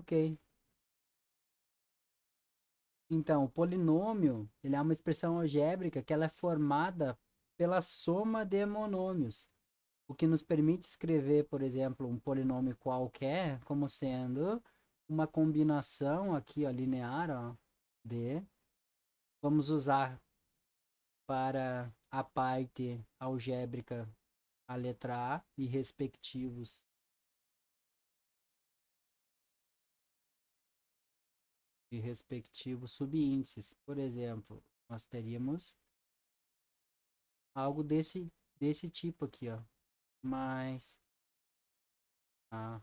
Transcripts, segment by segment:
Ok. Então, o polinômio, ele é uma expressão algébrica que ela é formada pela soma de monômios, o que nos permite escrever, por exemplo, um polinômio qualquer como sendo uma combinação aqui, ó, linear, ó, de, vamos usar para a parte algébrica a letra A e respectivos subíndices. Por exemplo, nós teríamos algo desse tipo aqui, ó. Mais a.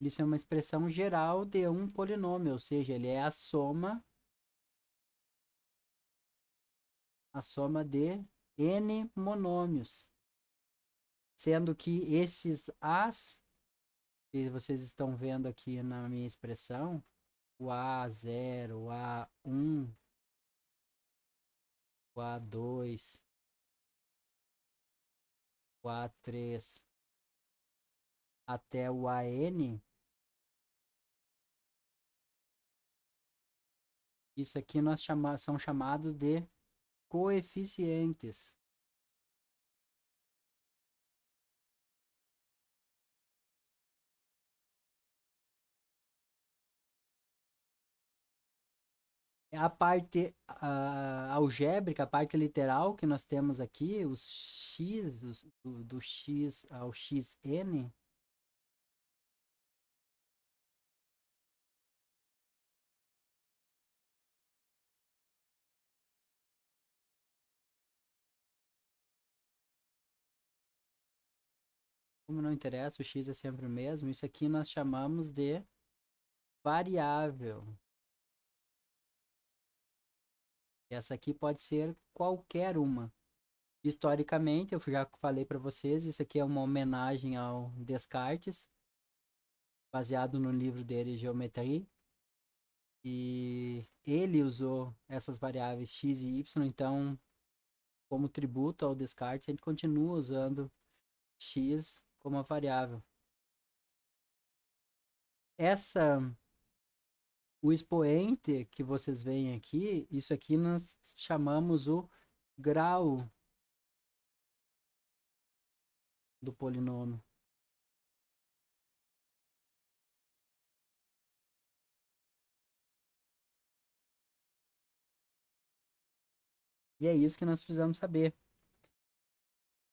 Isso é uma expressão geral de um polinômio, ou seja, ele é a soma de n monômios, sendo que esses as que vocês estão vendo aqui na minha expressão, o A0, o A1, o A2, o A3 até o AN, isso aqui são chamados de coeficientes. É a parte algébrica, a parte literal que nós temos aqui, os x, do x ao xn, como não interessa, o x é sempre o mesmo, isso aqui nós chamamos de variável. Essa aqui pode ser qualquer uma. Historicamente, eu já falei para vocês, isso aqui é uma homenagem ao Descartes, baseado no livro dele, Geometria, e ele usou essas variáveis x e y, então, como tributo ao Descartes, a gente continua usando x como a variável. Essa, o expoente que vocês veem aqui, isso aqui nós chamamos o grau do polinômio. E é isso que nós precisamos saber.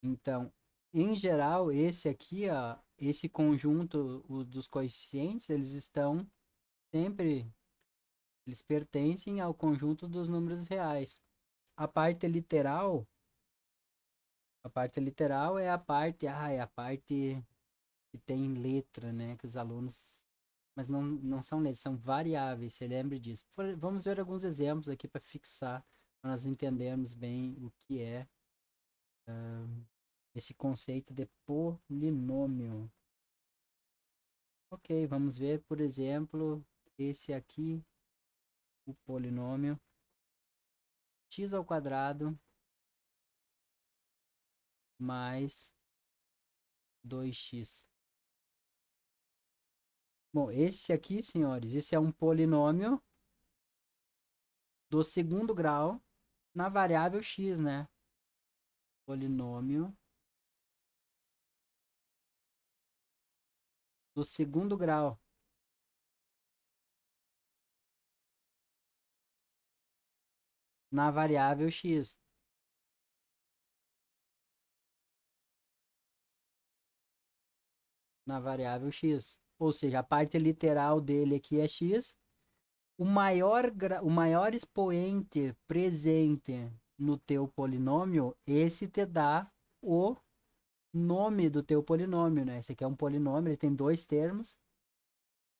Então, em geral, esse aqui, ó, esse conjunto dos coeficientes, eles estão sempre, eles pertencem ao conjunto dos números reais. A parte literal, a parte literal é a parte que tem letra, né, que os alunos, mas não são letras, são variáveis, você lembre disso. Vamos ver alguns exemplos aqui para fixar, para nós entendermos bem o que é esse conceito de polinômio. Ok, vamos ver, por exemplo, esse aqui, o polinômio x ao quadrado mais 2x. Bom, esse aqui, senhores, esse é um polinômio do segundo grau na variável x, né? Polinômio do segundo grau na variável x. Na variável x. Ou seja, a parte literal dele aqui é x. O maior expoente presente no teu polinômio, esse te dá o nome do teu polinômio, né? Esse aqui é um polinômio, ele tem dois termos.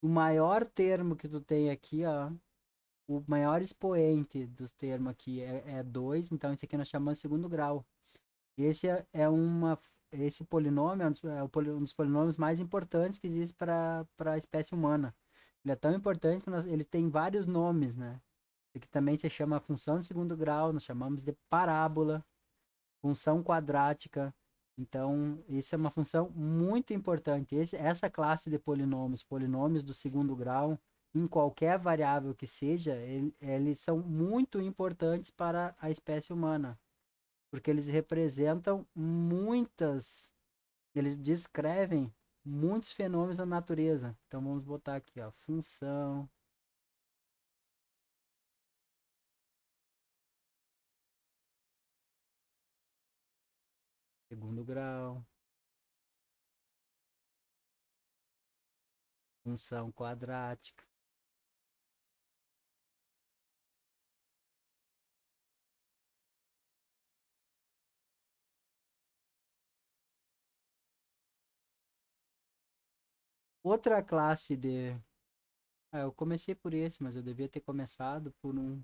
O maior termo que tu tem aqui, ó, o maior expoente dos termos aqui é 2, então esse aqui nós chamamos de segundo grau. Esse esse polinômio um dos polinômios mais importantes que existe para a espécie humana. Ele é tão importante que ele tem vários nomes, né? Que também se chama função de segundo grau, nós chamamos de parábola, função quadrática. Então, isso é uma função muito importante. Essa classe de polinômios, polinômios do segundo grau, em qualquer variável que seja, eles são muito importantes para a espécie humana, porque eles representam eles descrevem muitos fenômenos da natureza. Então, vamos botar aqui, ó, função, segundo grau, função quadrática. Outra classe de. Ah, eu comecei por esse, mas eu devia ter começado por um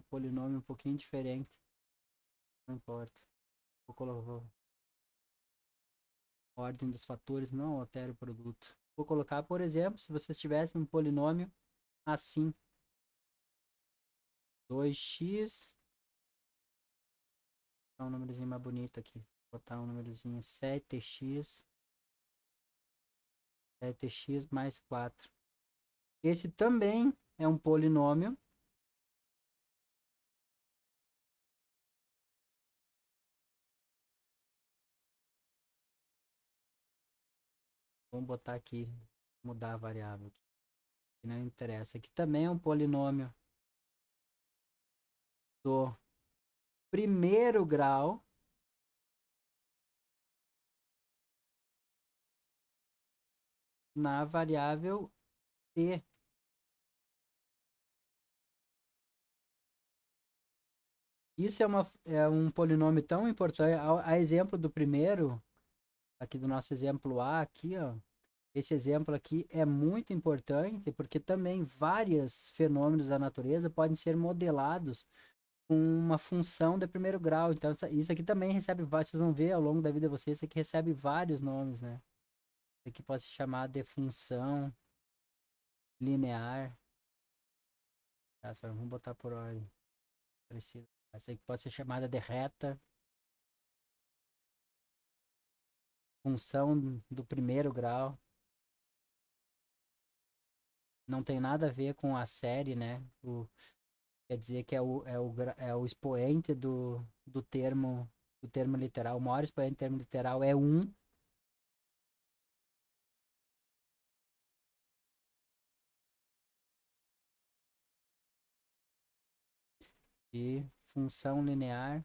polinômio um pouquinho diferente. Não importa. Vou colocar a ordem dos fatores, não altera o produto. Vou colocar, por exemplo, se vocês tivessem um polinômio assim: 2x. Vou botar um númerozinho mais bonito aqui. Vou botar um númerozinho 7x mais 4. Esse também é um polinômio. Vamos botar aqui, mudar a variável aqui, que não interessa. Aqui também é um polinômio do primeiro grau. Na variável t. Isso é um polinômio tão importante. A exemplo do primeiro, aqui do nosso exemplo A, aqui, ó. Esse exemplo aqui é muito importante porque também vários fenômenos da natureza podem ser modelados com uma função de primeiro grau. Então, isso aqui também recebe vários, vocês vão ver ao longo da vida de vocês, isso aqui recebe vários nomes, né? Isso aqui pode se chamar de função linear. Tá, vamos botar por ordem. Essa aqui pode ser chamada de reta, função do primeiro grau. Não tem nada a ver com a série, né? Quer dizer que é o expoente do termo literal. O maior expoente do termo literal é 1. E função linear.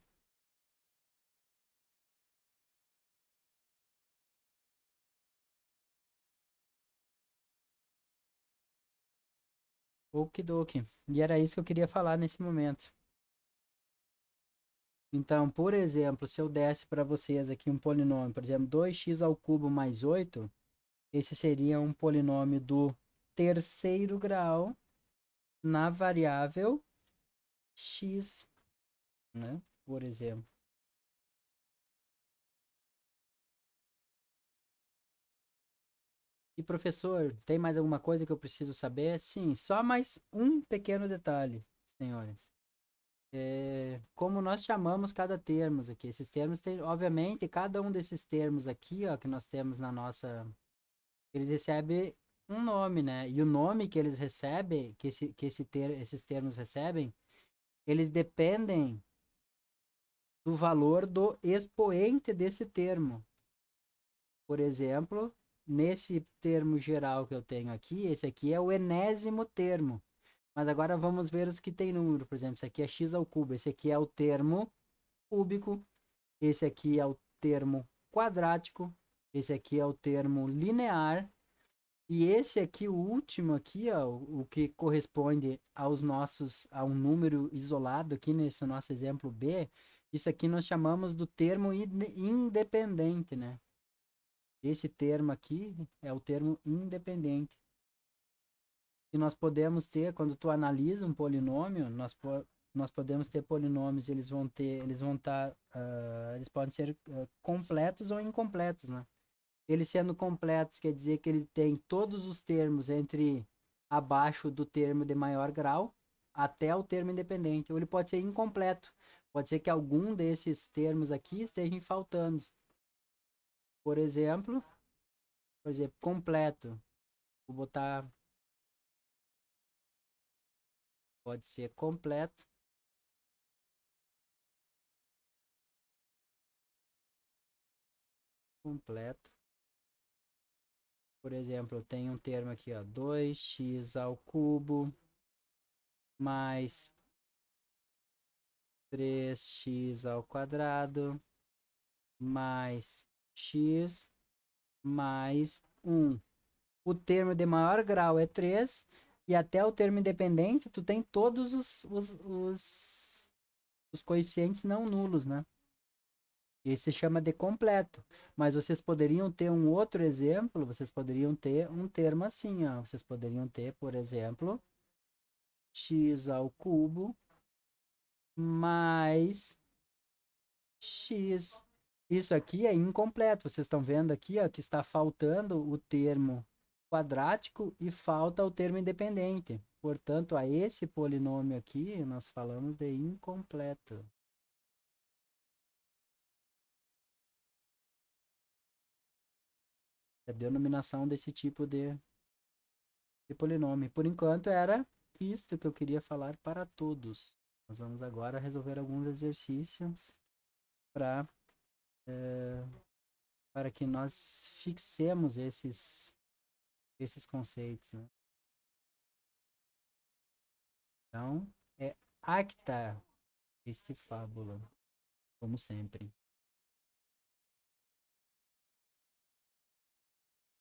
Okidoki. E era isso que eu queria falar nesse momento. Então, por exemplo, se eu desse para vocês aqui um polinômio, por exemplo, 2x ao cubo mais 8, esse seria um polinômio do terceiro grau na variável x, né? Por exemplo. E professor, tem mais alguma coisa que eu preciso saber? Sim, só mais um pequeno detalhe, senhores. Como nós chamamos cada termo aqui. Esses termos têm, obviamente, cada um desses termos aqui, ó, que nós temos na nossa, eles recebem um nome, né? E o nome que eles recebem, esses termos recebem, eles dependem do valor do expoente desse termo. Por exemplo, nesse termo geral que eu tenho aqui, esse aqui é o enésimo termo. Mas agora vamos ver os que tem número. Por exemplo, esse aqui é x ao cubo. Esse aqui é o termo cúbico. Esse aqui é o termo quadrático. Esse aqui é o termo linear. E esse aqui, o último aqui, ó, o que corresponde a um número isolado aqui nesse nosso exemplo B, isso aqui nós chamamos do termo independente, né? Esse termo aqui é o termo independente. E nós podemos ter, quando tu analisa um polinômio, nós podemos ter polinômios, eles podem ser completos ou incompletos, né? Ele sendo completos quer dizer que ele tem todos os termos entre abaixo do termo de maior grau até o termo independente. Ou ele pode ser incompleto. Pode ser que algum desses termos aqui estejam faltando. Por exemplo, completo. Vou botar, pode ser completo, completo. Por exemplo, eu tenho um termo aqui, ó, 2x ao cubo mais 3x ao quadrado mais x mais 1. O termo de maior grau é 3 e até o termo independente tu tem todos os coeficientes não nulos, né? Esse se chama de completo. Mas vocês poderiam ter um outro exemplo, vocês poderiam ter um termo assim, ó. Vocês poderiam ter, por exemplo, x ao cubo mais x. Isso aqui é incompleto. Vocês estão vendo aqui, ó, que está faltando o termo quadrático e falta o termo independente. Portanto, a esse polinômio aqui, nós falamos de incompleto. É a denominação desse tipo de polinômio. Por enquanto, era isto que eu queria falar para todos. Nós vamos agora resolver alguns exercícios para para que nós fixemos esses conceitos, né? Então, é acta este fábula, como sempre.